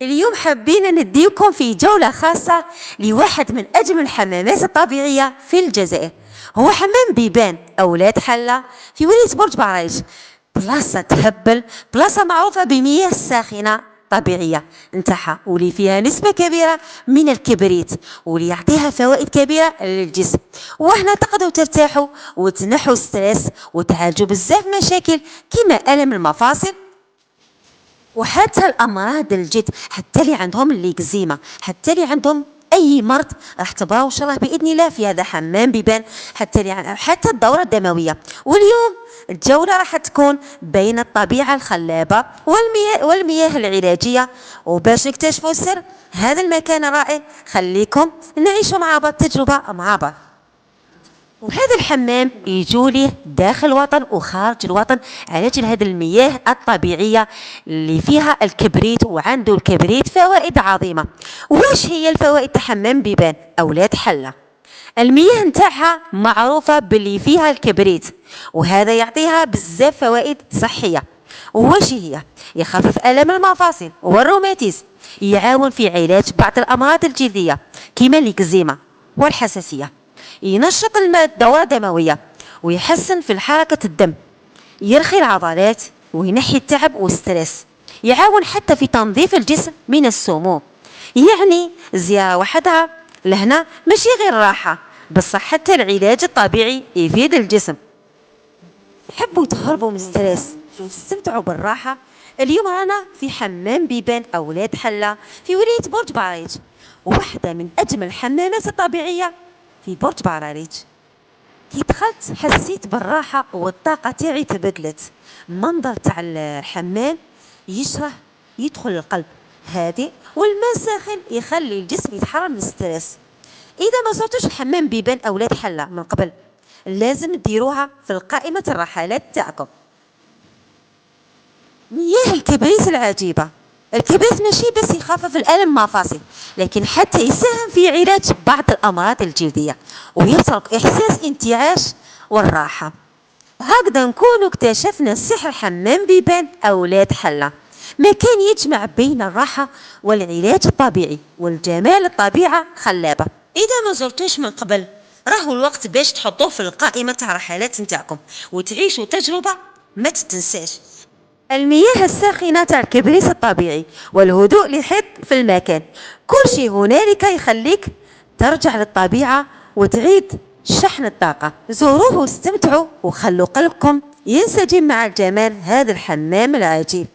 اليوم حابين نديكم في جولة خاصة لواحد من أجمل الحمامات الطبيعية في الجزائر. هو حمام بيبان أولاد حلة في ولاية برج بعريش. بلاصة تهبل، بلاصة معروفة بمياه ساخنة طبيعية نتاعها، واللي فيها نسبة كبيرة من الكبريت، واللي يعطيها فوائد كبيرة للجسم. وهنا تقدروا ترتاحوا وتنحوا ستريس وتعالجوا بزاف مشاكل كما ألم المفاصل، وحتى الامراض الجد، حتى اللي عندهم الليكزيما، حتى اللي عندهم اي مرض راح تبراو ان شاء الله باذن الله في هذا حمام بيبان. حتى اللي حتى الدوره الدمويه. واليوم الجوله راح تكون بين الطبيعه الخلابه والمياه العلاجيه. وباش نكتشفوا سر هذا المكان الرائع، خليكم نعيشوا مع بعض تجربه مع بعض. وهذا الحمام يجولي داخل الوطن وخارج الوطن، على اجل هذه المياه الطبيعيه اللي فيها الكبريت، وعنده الكبريت فوائد عظيمه. واش هي الفوائد تاع حمام بيبان اولاد حله؟ المياه نتاعها معروفه باللي فيها الكبريت، وهذا يعطيها بزاف فوائد صحيه. واش هي؟ يخفف الم المفاصل والروماتيزم، يعاون في علاج بعض الامراض الجلديه كما الإكزيما والحساسيه، ينشط الدورة الدموية، ويحسن في حركة الدم، يرخي العضلات، وينحي التعب والستريس، يعاون حتى في تنظيف الجسم من السموم. يعني زيارة وحدها لهنا ماشي غير راحة، بصح حتى العلاج الطبيعي يفيد الجسم. حبوا تهربوا من الستريس وتستمتعوا بالراحة؟ اليوم رانا في حمام بيبان أولاد حلة في ولاية برج بعريش، واحدة من أجمل الحمامات الطبيعية في برج بعريش. كي دخلت حسيت بالراحة والطاقة تاعي تبدلت. المنظر تاع الحمام يشرح يدخل القلب، هادئ، والماء ساخن يخلي الجسم يتحرر من الستريس. إذا ما زرتوش الحمام بيبان أولاد حلة من قبل، لازم تديروها في القائمة الرحلات تاعكم. مياه الكبريت العجيبة. الكبريت ماشي بس يخفف الألم المفاصل، لكن حتى يساهم في علاج بعض الأمراض الجلدية، ويترك إحساس انتعاش والراحة. هكذا نكون اكتشفنا سحر حمام بيبان أولاد حلة، مكان يجمع بين الراحة والعلاج الطبيعي والجمال. الطبيعة خلابة. إذا ما زرتوش من قبل، راهو الوقت باش تحطوه في القائمة تاع الرحلات نتاعكم وتعيشوا تجربة ما تتنساش. المياه الساخنة تاع الكبريت الطبيعي والهدوء اللي يحيط في المكان، كل شيء هنالك يخليك ترجع للطبيعة وتعيد شحن الطاقة. زوروه واستمتعوا وخلوا قلبكم ينسجم مع الجمال هذا الحمام العجيب.